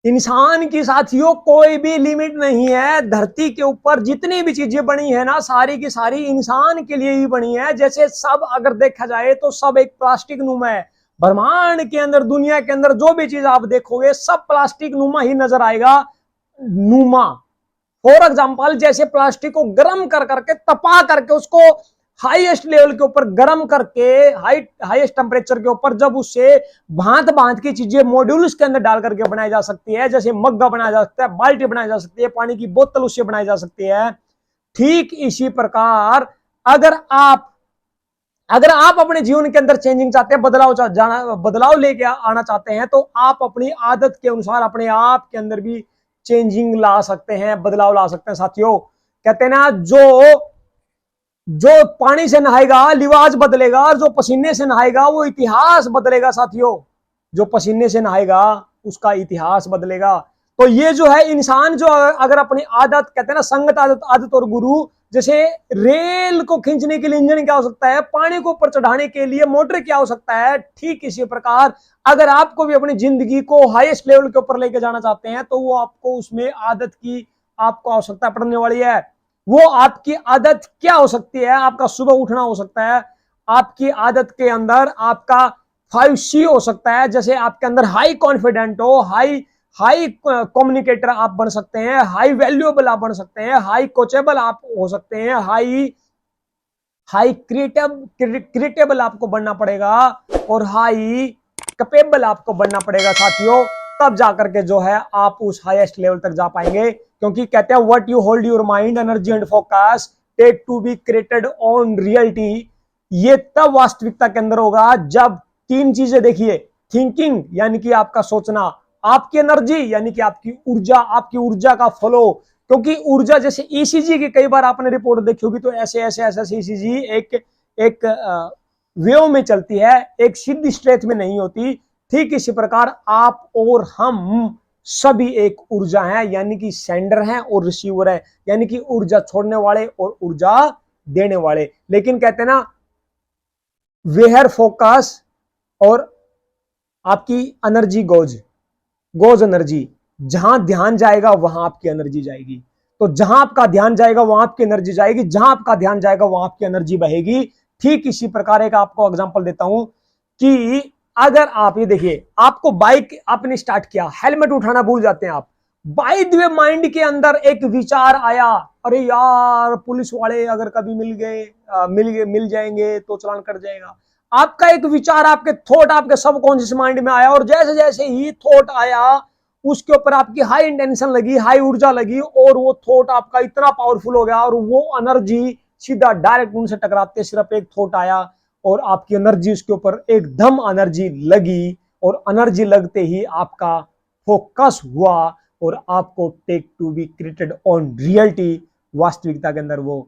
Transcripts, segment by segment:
इंसान की साथियों कोई भी लिमिट नहीं है। धरती के ऊपर जितनी भी चीजें बनी है ना, सारी की सारी इंसान के लिए ही बनी है। जैसे सब अगर देखा जाए तो सब एक प्लास्टिक नुमा है। ब्रह्मांड के अंदर, दुनिया के अंदर जो भी चीज आप देखोगे सब प्लास्टिक नुमा ही नजर आएगा। नुमा, फॉर एग्जाम्पल, जैसे प्लास्टिक को गर्म कर करके, तपा करके, उसको हाईएस्ट लेवल के ऊपर गर्म करके, हाईएस्ट टेम्परेचर के ऊपर जब उससे भांत भांत की चीजें मॉड्यूल्स के अंदर डाल करके बनाई जा सकती है, जैसे मग्गा बनाया जा सकता है, बाल्टी बनाई जा सकती है, पानी की बोतल उससे बनाई जा सकती है। ठीक इसी प्रकार अगर आप अगर आप अपने जीवन के अंदर चेंजिंग चाहते हैं, बदलाव लेके आना चाहते हैं, तो आप अपनी आदत के अनुसार अपने आप के अंदर भी चेंजिंग ला सकते हैं, बदलाव ला सकते हैं। साथियों, कहते हैं ना, जो जो पानी से नहाएगा लिवाज बदलेगा, और जो पसीने से नहाएगा वो इतिहास बदलेगा। साथियों, जो पसीने से नहाएगा उसका इतिहास बदलेगा। तो ये जो है इंसान, जो अगर अपनी आदत, कहते हैं ना, संगत, आदत, आदत और गुरु, जैसे रेल को खींचने के लिए इंजन क्या हो सकता है, पानी को ऊपर चढ़ाने के लिए मोटर क्या हो सकता है, ठीक इसी प्रकार अगर आपको भी अपनी जिंदगी को हाईएस्ट लेवल के ऊपर लेके जाना चाहते हैं, तो वो आपको उसमें आदत की आपको आवश्यकता पड़ने वाली है। वो आपकी आदत क्या हो सकती है? आपका सुबह उठना हो सकता है। आपकी आदत के अंदर आपका 5C हो सकता है। जैसे आपके अंदर हाई कॉन्फिडेंट हो, हाई हाई कम्युनिकेटर आप बन सकते हैं, हाई वैल्यूएबल आप बन सकते हैं, हाई कोचेबल आप हो सकते हैं, हाई हाई क्रिएटेबल आपको बनना पड़ेगा, और हाई कैपेबल आपको बनना पड़ेगा। साथियों, तब जाकर के जो है आप उस हाईएस्ट लेवल तक जा पाएंगे। क्योंकि कहते हैं, what you hold your mind, energy and focus take to be created on reality. ये तब वास्तविकता के अंदर होगा जब तीन चीजें देखिए, थिंकिंग यानी कि आपका सोचना, आपकी एनर्जी यानी कि आपकी ऊर्जा का फ्लो। क्योंकि ऊर्जा, जैसे ईसीजी की कई बार आपने रिपोर्ट देखी होगी, तो ऐसे ऐसे ऐसे ईसीजी एक एक वेव में चलती है, एक सीधी स्ट्रेच में नहीं होती। ठीक इसी प्रकार आप और हम सभी एक ऊर्जा है, यानी कि सेंडर है और रिसीवर है, यानी कि ऊर्जा छोड़ने वाले और ऊर्जा देने वाले। लेकिन कहते हैं ना, वेयर फोकस और आपकी एनर्जी गोज एनर्जी, जहां ध्यान जाएगा वहां आपकी एनर्जी जाएगी। तो जहां आपका ध्यान जाएगा वहां आपकी एनर्जी जाएगी, जहां आपका ध्यान जाएगा वहां आपकी एनर्जी बहेगी। ठीक इसी प्रकार एक आपको एग्जांपल देता हूं कि अगर आप ये देखिए, आपको बाइक आपने स्टार्ट किया, हेलमेट उठाना भूल जाते हैं आप। बाय द वे माइंड के अंदर एक विचार आया, अरे यार पुलिस वाले अगर कभी मिल जाएंगे तो चालान कट जाएगा। आपका एक विचार, आपके थॉट आपके सबकॉन्शियस माइंड में आया, और जैसे जैसे ही थॉट आया उसके ऊपर आपकी हाई इंटेंशन लगी, हाई ऊर्जा लगी, और वो थॉट आपका इतना पावरफुल हो गया, और वो एनर्जी सीधा डायरेक्ट उनसे टकराते, सिर्फ एक थॉट आया और आपकी एनर्जी उसके ऊपर एकदम एनर्जी लगी, और एनर्जी लगते ही आपका फोकस हुआ, और आपको take to be created on reality, वास्तविकता के अंदर वो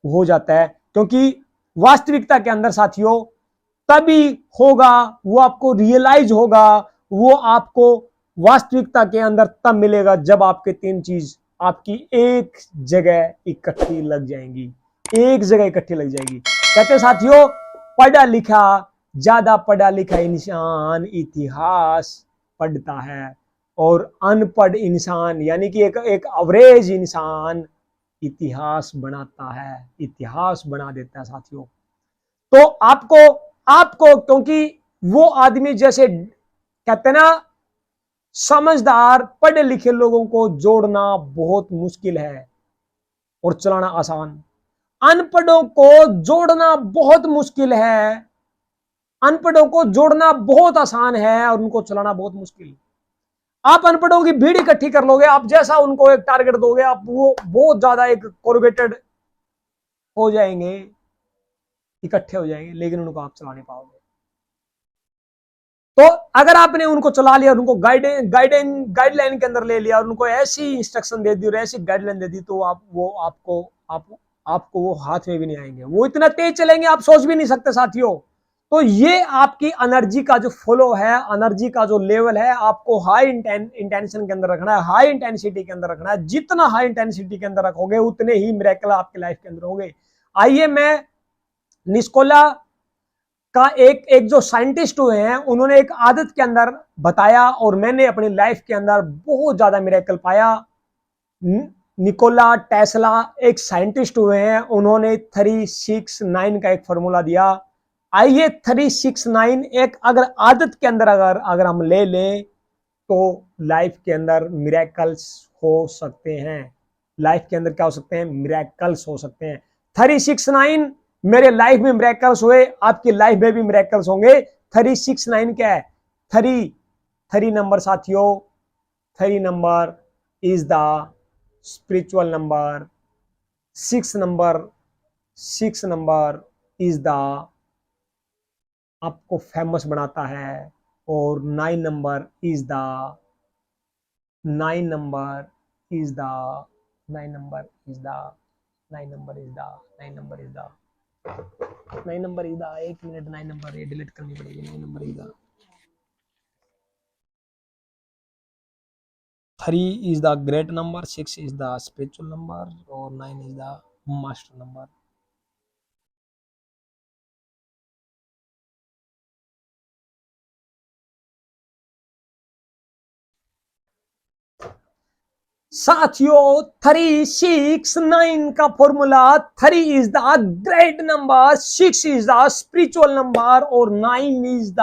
हो जाता है। क्योंकि वास्तविकता के अंदर साथियों तभी होगा, वो आपको रियलाइज होगा, वो आपको वास्तविकता के अंदर तब मिलेगा जब आपके तीन चीज आपकी एक जगह इकट्ठी लग जाएंगी, एक जगह इकट्ठी लग जाएगी। कहते हैं साथियों, ज्यादा पढ़ा लिखा इंसान इतिहास पढ़ता है, और अनपढ़ इंसान यानी कि एक एवरेज इंसान इतिहास बनाता है, इतिहास बना देता है। साथियों, तो आपको आपको क्योंकि वो आदमी, जैसे कहते हैं ना, समझदार पढ़े लिखे लोगों को जोड़ना बहुत मुश्किल है और चलाना आसान। अनपढ़ों को जोड़ना बहुत मुश्किल है, अनपढ़ों को जोड़ना बहुत आसान है, और उनको चलाना बहुत मुश्किल। आप अनपढ़ों की भीड़ इकट्ठी कर लोगे, आप जैसा उनको एक टारगेट दोगे, आप वो बहुत ज्यादा एक कोरिलेटेड हो जाएंगे, इकट्ठे हो जाएंगे, लेकिन उनको आप चला नहीं पाओगे। तो अगर आपने उनको चला लिया, उनको गाइडलाइन के अंदर ले लिया, और उनको ऐसी इंस्ट्रक्शन दे दी और ऐसी गाइडलाइन दे दी, तो आपको वो हाथ में भी नहीं आएंगे, वो इतना तेज चलेंगे आप सोच भी नहीं सकते। साथियों, तो ये आपकी एनर्जी का जो फ्लो है, एनर्जी का जो लेवल है, आपको हाई इंटेंशन के अंदर रखना है, हाई इंटेंसिटी के अंदर रखना है। जितना हाई इंटेंसिटी के अंदर रखोगे उतने ही मिरेकल आपके लाइफ के अंदर होंगे। आइए मैं निस्कोला का एक एक जो साइंटिस्ट हुए हैं, उन्होंने एक आदत के अंदर बताया और मैंने अपनी लाइफ के अंदर बहुत ज्यादा मिरेकल पाया। निकोला टेस्ला एक साइंटिस्ट हुए हैं, उन्होंने 369 का एक फॉर्मूला दिया। आइए 369 एक अगर आदत के अंदर अगर अगर हम ले लें तो लाइफ के अंदर मिरेकल्स हो सकते हैं। लाइफ के अंदर क्या हो सकते हैं? मिरेकल्स हो सकते हैं। 369 मेरे लाइफ में मिरेकल्स हुए, आपकी लाइफ में भी मिरेकल्स होंगे। 369 क्या है? थ्री नंबर साथियों, 3 number is the spiritual number. 6 number, 6 number is the आपको फेमस बनाता है। और 9 number is the 9 number is the 9 number is the 9 number is the 9 number is the 9 number is the 1 minute, 9 number ये delete करनी पड़ेगी। 9 number is the 3 is the great number, 6 is the spiritual number और 9 is the master number. साथियों 369 का formula, 3 is the great number, 6 is the spiritual number और 9 is the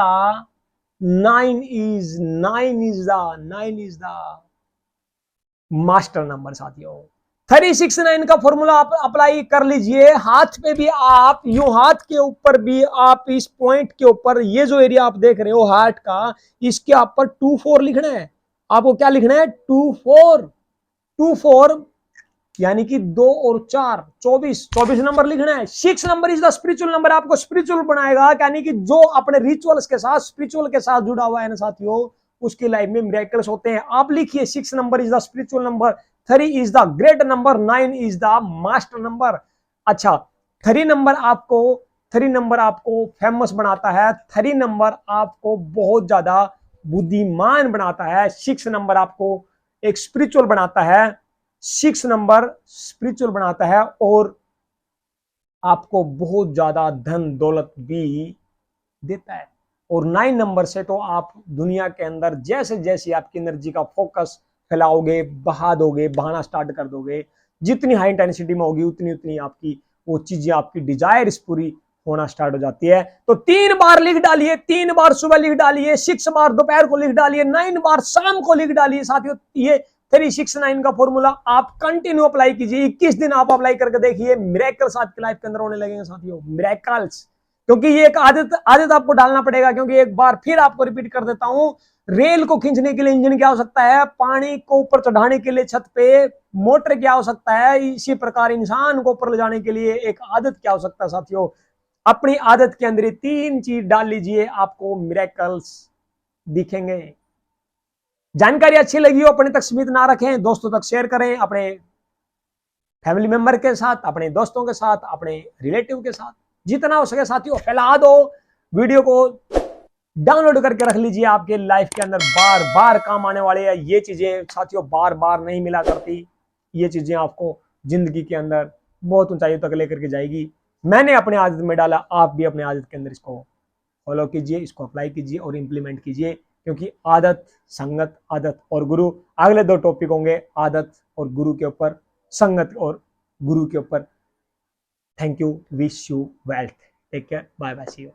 master number. साथियों 369 का formula आप अप्लाई कर लीजिए। हाथ पे भी आप यूं, हाथ के ऊपर भी आप इस पॉइंट के ऊपर, ये जो एरिया आप देख रहे हो हार्ट का, इसके ऊपर 24 लिखना है। आपको क्या लिखना है? 24। 24 यानी कि 2 और 4 24, 24 नंबर लिखना है। 6 number is the spiritual number, आपको स्पिरिचुअल बनाएगा। यानी कि जो अपने रिचुअल्स के साथ, स्पिरिचुअल के साथ जुड़ा हुआ है ना साथियों, उसकी लाइफ में मिरेकल्स होते हैं। आप लिखिए 6 number is the spiritual number, 3 is the great number, 9 is the master number. अच्छा, 3 नंबर आपको 3 नंबर आपको फेमस बनाता है। 3 नंबर आपको बहुत ज्यादा बुद्धिमान बनाता है। 6 नंबर आपको एक स्पिरिचुअल बनाता है। 6 नंबर स्पिरिचुअल बनाता है और आपको बहुत ज्यादा धन दौलत भी देता है। और 9 नंबर से तो आप दुनिया के अंदर जैसे जैसे आपकी एनर्जी का फोकस फैलाओगे, बहा दोगे, बहाना स्टार्ट कर दोगे, जितनी हाई इंटेंसिटी में होगी उतनी उतनी आपकी वो चीजें, आपकी डिजायर्स पूरी होना स्टार्ट हो जाती है। तो 3 बार लिख डालिए, 3 बार सुबह लिख डालिए, 6 बार दोपहर को लिख डालिए, 9 बार शाम को लिख डालिए। साथियों ये 369 का फॉर्मूला आप कंटिन्यू अप्लाई कीजिए। 21 दिन आप अप्लाई करके देखिए, मिरेकल्स आपकी लाइफ के अंदर होने लगेंगे साथियों, मिरेकल्स। क्योंकि ये एक आदत आदत आपको डालना पड़ेगा। क्योंकि एक बार फिर आपको रिपीट कर देता हूं, रेल को खींचने के लिए इंजन की आवश्यकता है, पानी को ऊपर चढ़ाने के लिए छत पे मोटर की आवश्यकता है, इसी प्रकार इंसान को ऊपर ले जाने के लिए एक आदत की आवश्यकता है। साथियों अपनी आदत के अंदर 3 चीज डाल लीजिए, आपको मिरेकल्स दिखेंगे। जानकारी अच्छी लगी हो अपने तक सीमित ना रखें, दोस्तों तक शेयर करें, अपने फैमिली मेंबर के साथ, अपने दोस्तों के साथ, अपने रिलेटिव के साथ, जितना हो सके साथियों फैला दो। वीडियो को डाउनलोड करके रख लीजिए, आपके लाइफ के अंदर बार बार काम आने वाले हैं। ये चीजें साथियों बार बार नहीं मिला करती, ये चीजें आपको जिंदगी के अंदर बहुत ऊंचाई तक लेकर के जाएगी। मैंने अपने आदत में डाला, आप भी अपने आदत के अंदर इसको फॉलो कीजिए, इसको अप्लाई कीजिए और इंप्लीमेंट कीजिए। क्योंकि आदत, संगत, आदत और गुरु, अगले 2 टॉपिक होंगे आदत और गुरु के ऊपर, संगत और गुरु के ऊपर। Thank you, wish you wealth, take care, bye bye, see you.